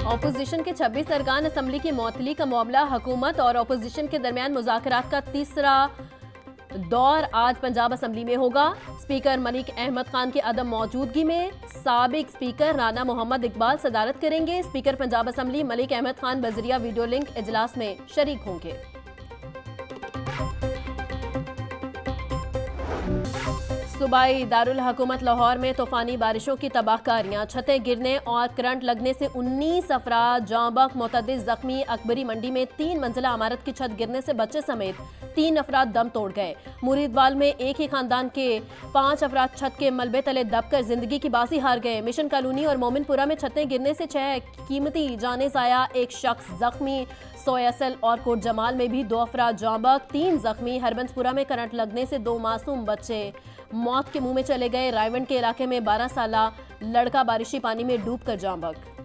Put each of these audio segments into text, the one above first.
Opposition के 26 अरकान assembly की मौतली का मामला हुकूमत और अपोजिशन के दरमियान मुज़ाकरात का तीसरा दौर आज पंजाब असम्बली में होगा। स्पीकर मलिक अहमद खान की अदम मौजूदगी में साबिक स्पीकर राना मोहम्मद इकबाल सदारत करेंगे। स्पीकर पंजाब असम्बली मलिक अहमद खान बजरिया वीडियो लिंक इजलास में शरीक होंगे। सूबाई दारुल हुकूमत लाहौर में तूफानी बारिशों की तबाहकारियां, छतें गिरने और करंट लगने से 19 अफराद जाँ बहक, मुतअद्दिद जख्मी। अकबरी मंडी में 3 मंजिला इमारत की छत गिरने से बच्चे समेत 3 अफराद दम तोड़ गए। मुरीदवाल में एक ही खानदान के 5 अफराद छत के मलबे तले दबकर जिंदगी की बाजी हार गए। मिशन कॉलोनी और मोमिनपुरा में छतें गिरने से 6 कीमती जाने जाया, एक शख्स जख्मी। सोयासल और कोट जमाल में भी 2 अफराद जाँ बहक, 3 जख्मी। हरबंसपुरा में करंट लगने से 2 मासूम बच्चे मौत के मुंह में चले गए। रायवंड के इलाके में 12 साला लड़का बारिशी पानी में डूबकर जाँ बहक।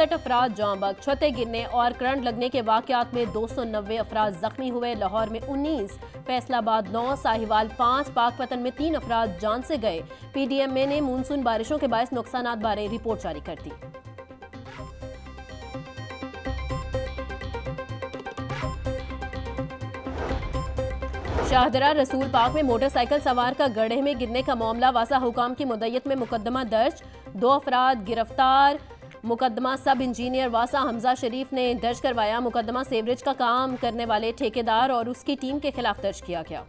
अफराद जाँ बहक, छतें गिरने और करंट लगने के वाकयात में 290 अफराद जख्मी हुए। लाहौर में 19, फैसलाबाद 9, साहिवाल 5, पाकपतन में 3 अफराद जान से गए। पीडीएमए ने मानसून बारिशों के बायस नुकसानात बारे रिपोर्ट जारी कर दी। शाहदरा रसूल पाक में मोटरसाइकिल सवार का गड्ढे में गिरने का मामला, वासा हुकाम की मुद्दत में मुकदमा दर्ज, 2 अफराद गिरफ्तार। मुकदमा सब इंजीनियर वासा हमजा शरीफ ने दर्ज करवाया। मुकदमा सेवरेज का काम करने वाले ठेकेदार और उसकी टीम के खिलाफ दर्ज किया गया।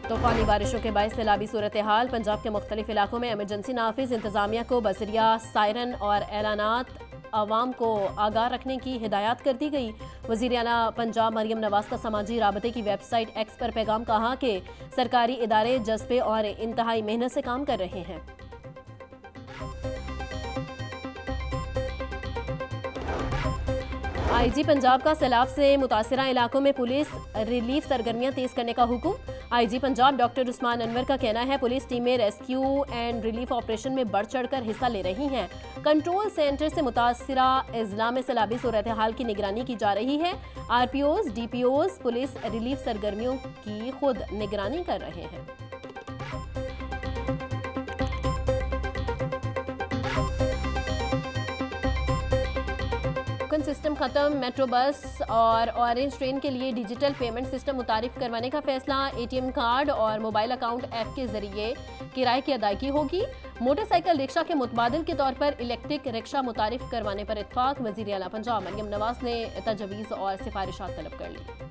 तूफानी बारिशों के बायस सैलाबी सूरत हाल, पंजाब के मुख्तलिफ इलाकों में इमरजेंसी नाफिज। इंतजामिया को बजरिया सायरन और ऐलानात आवाम को आगाह रखने की हिदायत कर दी गई। वज़ीर आला पंजाब मरियम नवाज का समाजी राबते की वेबसाइट एक्स पर पैगाम, कहा कि सरकारी इदारे जज्बे और इंतहाई मेहनत से काम कर रहे हैं। आईजी पंजाब का सैलाब से मुतासरा इलाकों में पुलिस रिलीफ सरगर्मियां तेज करने का हुक्म। आईजी पंजाब डॉक्टर उस्मान अनवर का कहना है पुलिस टीमें रेस्क्यू एंड रिलीफ ऑपरेशन में बढ़ चढ़कर हिस्सा ले रही हैं। कंट्रोल सेंटर से मुतासरा अजला में सैलाबी सूरत हाल की निगरानी की जा रही है। आरपीओज डीपीओज पुलिस रिलीफ सरगर्मियों की खुद निगरानी कर रहे हैं। सिस्टम खत्म, मेट्रो बस और ऑरेंज ट्रेन के लिए डिजिटल पेमेंट सिस्टम मुतारिफ करवाने का फैसला। एटीएम कार्ड और मोबाइल अकाउंट ऐप के जरिए किराए की अदायगी होगी। मोटरसाइकिल रिक्शा के मुतबादिल के तौर पर इलेक्ट्रिक रिक्शा मुतारिफ करवाने पर इत्फाक। वज़ीर आला पंजाब मरियम नवाज ने तजवीज़ और सिफारिशात तलब कर ली।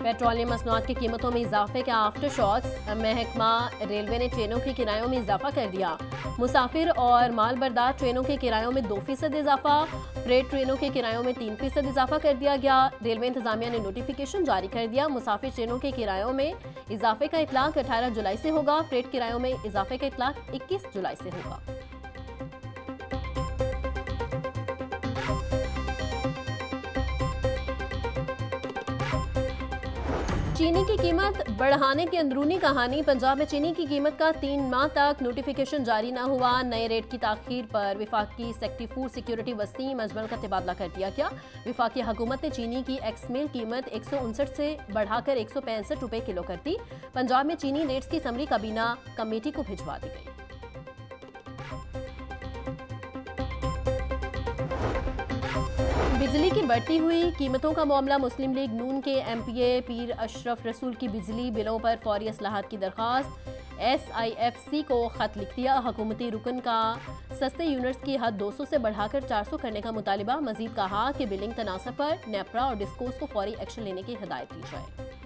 पेट्रोलियम मसनूआत की कीमतों में इजाफे के आफ्टर शॉक्स, महकमा रेलवे ने ट्रेनों के किरायों में इजाफा कर दिया। मुसाफिर और माल बरदार ट्रेनों के किरायों में 2% इजाफा, फ्रेट ट्रेनों के किरायों में 3% इजाफा कर दिया गया। रेलवे इंतजामिया ने नोटिफिकेशन जारी कर दिया। मुसाफिर ट्रेनों के किरायों में इजाफे का इतलाक 18 जुलाई से होगा। फ्रेट किरायों में इजाफे का इतलाक 21 जुलाई से होगा। चीनी की कीमत बढ़ाने की अंदरूनी कहानी, पंजाब में चीनी की कीमत का 3 माह तक नोटिफिकेशन जारी न हुआ। नए रेट की ताखीर पर विफाकी secretary food security Waseem Ajmal का तबादला कर दिया गया। विफाकी हुकूमत ने चीनी की एक्समिल कीमत 159 से बढ़ाकर 165 रुपए किलो कर दी। पंजाब में चीनी रेट्स की समरी काबीना कमेटी को भिजवा दी गई। बिजली की बढ़ती हुई कीमतों का मामला, मुस्लिम लीग नून के एमपीए पीर अशरफ रसूल की बिजली बिलों पर फौरी असलाहत की दरख्वास्त। एसआईएफसी को खत लिख दिया। हुकूमती रुकन का सस्ते यूनिट्स की हद 200 से बढ़ाकर 400 करने का मुतालिबा। मजीद कहा कि बिलिंग तनासब पर नेपरा और डिस्कोस को फौरी एक्शन लेने की हिदायत दी जाए।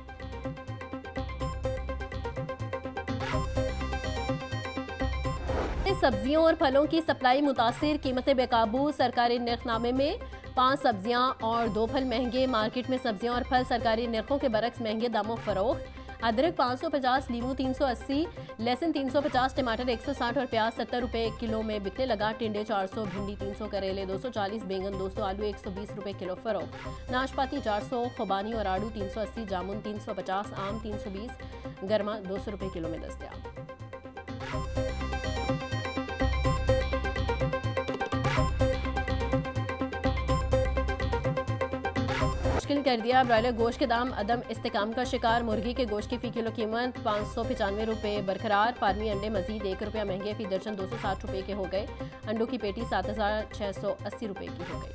सब्जियों और फलों की सप्लाई मुतासिर, कीमतें बेकाबू। सरकारी निर्खनामे में 5 सब्जियां और 2 फल महंगे। मार्केट में सब्जियां और फल सरकारी निर्खों के बरक्स महंगे दामों फरोख्त। अदरक 550, लीमू 380, लहसुन 350, टमाटर 160 और प्याज 70 रुपये किलो में बिकने लगा। टिंडे 400, भिंडी 300, करेले 240, बैंगन 200, आलू 120 रुपये किलो फरोख्त। नाशपाती 400, खुबानी और आड़ू 380, जामुन 350, आम 320, गरमा 200 रुपये किलो में दस्तयाब। मुश्किल कर दिया ब्रॉयलर गोश्त के दाम अदम इस्तेकाम का शिकार। मुर्गी के गोश्त की फी किलो कीमत 595 रुपये बरकरार। फार्मी अंडे मजीद 1 रुपया महंगे, फी दर्जन 260 रुपये के हो गए। अंडों की पेटी 7680 रुपये की हो गई।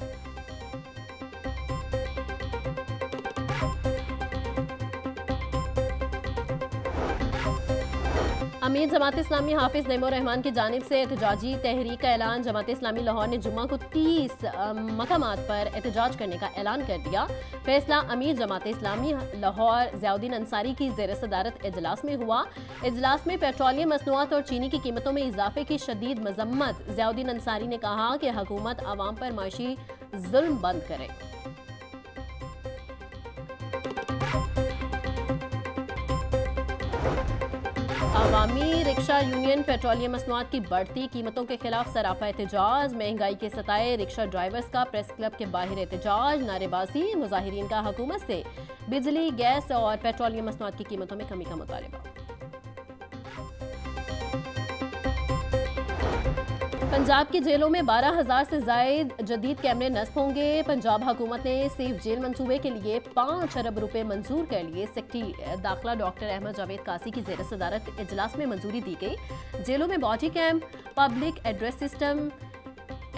अमीर जमात इस्लामी हाफिज नईमुर रहमान की जानिब से एहतजाजी तहरीक का ऐलान। जमात इस्लामी लाहौर ने जुम्मा को 30 मकामात पर एहतजाज करने का ऐलान कर दिया। फैसला अमीर जमात इस्लामी लाहौर ज़ियाउद्दीन अंसारी की ज़ेर सदारत इजलास में हुआ। इजलास में पेट्रोलियम मसनूआत और चीनी की कीमतों में इजाफे की शदीद मजम्मत। ज़ियाउद्दीन अंसारी ने कहा कि हुकूमत आवाम पर माशी जुल्म बंद करे। अवामी रिक्शा यूनियन पेट्रोलियम मसनूआत की बढ़ती कीमतों के खिलाफ सरापा एहतजाज। महंगाई के सताए रिक्शा ड्राइवर्स का प्रेस क्लब के बाहर एहतजाज। नारेबाजी। मुजाहिरीन का हुकूमत से बिजली, गैस और पेट्रोलियम मसनूआत की कीमतों में कमी का मुतालबा। पंजाब की जेलों में 12,000 से जायद जदीद कैमरे नस्ब होंगे। पंजाब हुकूमत ने सेफ जेल मंसूबे के लिए 5 अरब रुपए मंजूर कर लिए। सेक्रेटरी दाखिला डॉक्टर अहमद जावेद कासी की जेर सदारत इजलास में मंजूरी दी गई। जेलों में body cam, public address system,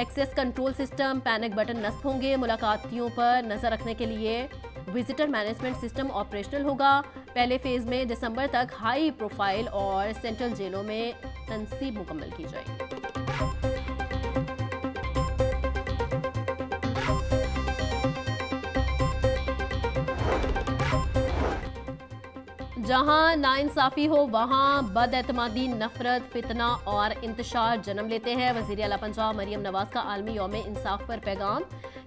access control system, panic button नस्ब होंगे। मुलाकातियों पर नजर रखने के लिए विजिटर मैनेजमेंट सिस्टम ऑपरेशनल होगा। पहले फेज में दिसंबर तक हाई प्रोफाइल और सेंट्रल जेलों में तनसीब मुकम्मल की जाएगी। जहां नाइंसाफी हो वहां बदएतमादी, नफरत, फितना और इंतशार जन्म लेते हैं। वज़ीर आला पंजाब मरियम नवाज का आलमी यौम इंसाफ पर पैगाम।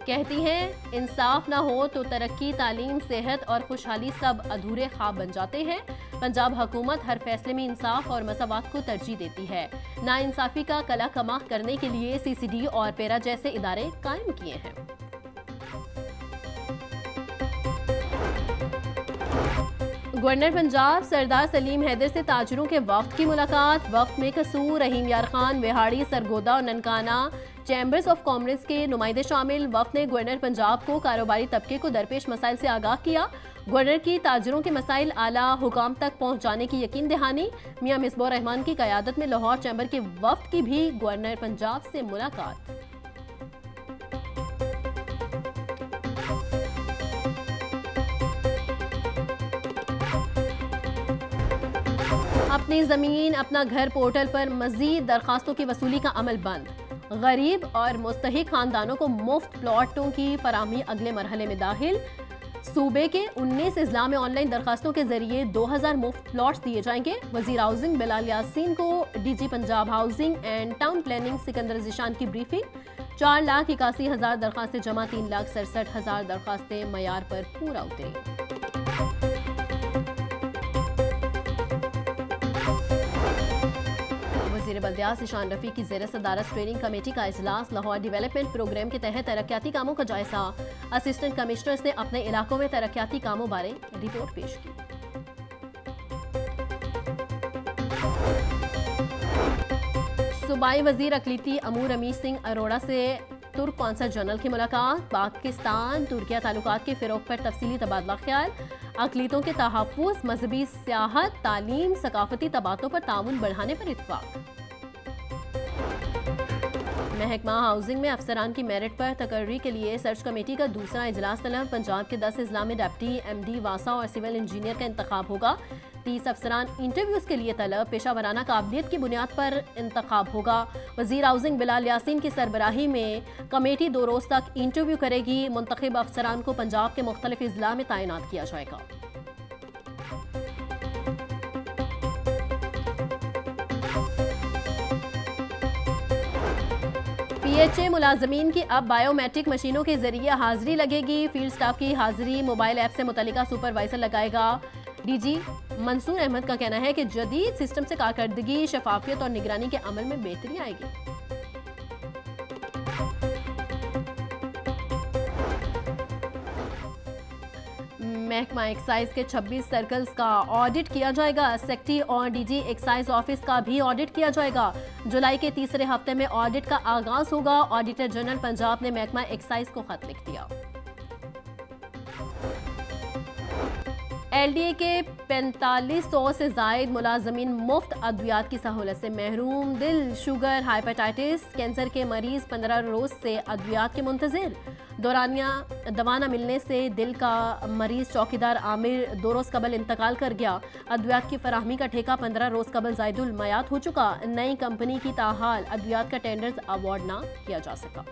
कहती हैं इंसाफ ना हो तो तरक्की, तालीम, सेहत और खुशहाली सब अधूरे ख्वाब बन जाते हैं। पंजाब हुकूमत हर फैसले में इंसाफ और मसावत को तरजीह देती है। नाइंसाफी का कला कमा करने के लिए CCD और पेरा जैसे इदारे कायम किए हैं। गवर्नर पंजाब सरदार सलीम हैदर से ताजरों के वफ्द की मुलाकात। वफ्द में कसूर, रहीम यार खान, विहाड़ी, सरगोदा और ननकाना चैम्बर्स ऑफ कॉमर्स के नुमाइंदे शामिल। वफ्द ने गवर्नर पंजाब को कारोबारी तबके को दरपेश मसाइल से आगाह किया। गवर्नर की ताजरों के मसाइल आला हुकाम तक पहुंचाने की यकीन दहानी। मियां मिसबाह रहमान की क़यादत में लाहौर चैम्बर के वफ्द की भी गवर्नर पंजाब से मुलाकात। अपनी ज़मीन अपना घर पोर्टल पर मज़ीद दरखास्तों की वसूली का अमल बंद। गरीब और मुस्तहिक खानदानों को मुफ्त प्लॉटों की फराहमी अगले मरहले में दाखिल। सूबे के 19 अजला में ऑनलाइन दरखास्तों के जरिए 2000 मुफ्त प्लॉट्स दिए जाएंगे। वज़ीर हाउसिंग बिलाल यासीन को DG Punjab housing and town planning Sikandar Zeeshan की ब्रीफिंग। 4,81,000 दरखास्तें जमा, 3,67,000 दरखास्तें मयार पर पूरा उतरी। वज़ीर बल्दियात ईशान रफ़ी की ज़ेर सदारत ट्रेनिंग कमेटी का इजलास। लाहौर डेवलपमेंट प्रोग्राम के तहत तरक्याती कामों का जायजा। असिस्टेंट कमिश्नर्स ने अपने इलाकों में तरक्याती कामों बारे रिपोर्ट पेश की। सूबाई वज़ीर अक़लीती अमूर रमीश सिंह अरोड़ा से तुर्क कौंसल जनरल की मुलाकात। पाकिस्तान तुर्किया ताल्लुकात के फ़िरोग पर तफसीली तबादला ख्याल। अक़लीतों के तहफ़्फ़ुज़, मजहबी सियाहत, तालीम, सकाफ़ती तबादलों पर ताउन बढ़ाने पर इत्तफ़ाक़। महकमा हाउसिंग में अफसरान की मेरिट पर तकर्री के लिए सर्च कमेटी का दूसरा इजलास तलब। पंजाब के 10 अजला में डिप्टी MD वासा और सिविल इंजीनियर का इंतखाब होगा। 30 अफसरान इंटरव्यूज के लिए तलब। पेशावराना काबिलियत की बुनियाद पर इंतखाब होगा। वज़ीर हाउसिंग बिलाल यासीन की सरबराही में कमेटी 2 रोज़ तक इंटरव्यू करेगी। मुंतखब अफसरान को पंजाब के मुख्तलिफ अजला में तैनात किया जाएगा। PHA मुलाजमीन की अब बायोमेट्रिक मशीनों के जरिए हाजिरी लगेगी। फील्ड स्टाफ की हाजिरी मोबाइल ऐप से मुतल्लिका सुपरवाइजर लगाएगा। डीजी मंसूर अहमद का कहना है कि जदीद सिस्टम से कारकर्दगी, शफाफियत और निगरानी के अमल में बेहतरी आएगी। महकमा एक्साइज के 26 सर्कल्स का ऑडिट किया जाएगा। सेक्रेटरी और डीजी एक्साइज ऑफिस का भी ऑडिट किया जाएगा। जुलाई के तीसरे हफ्ते में ऑडिट का आगाज होगा। ऑडिटर जनरल पंजाब ने महकमा एक्साइज को खत लिख दिया। एलडीए के 4500 से जायद मुलाजमीन मुफ्त अद्वियात की सहूलत से महरूम। दिल, शुगर, हाइपेटाइटिस, कैंसर के मरीज 15 रोज से अद्वियात के मुंतजिर। दौरानिया दवा न मिलने से दिल का मरीज चौकीदार आमिर 2 रोज कबल इंतकाल कर गया। अद्वियात की फराहमी का ठेका 15 रोज कबल जायदुल मयात हो चुका। नई कंपनी की ताहाल अद्वियात का टेंडर्स अवार्ड ना किया जा सका।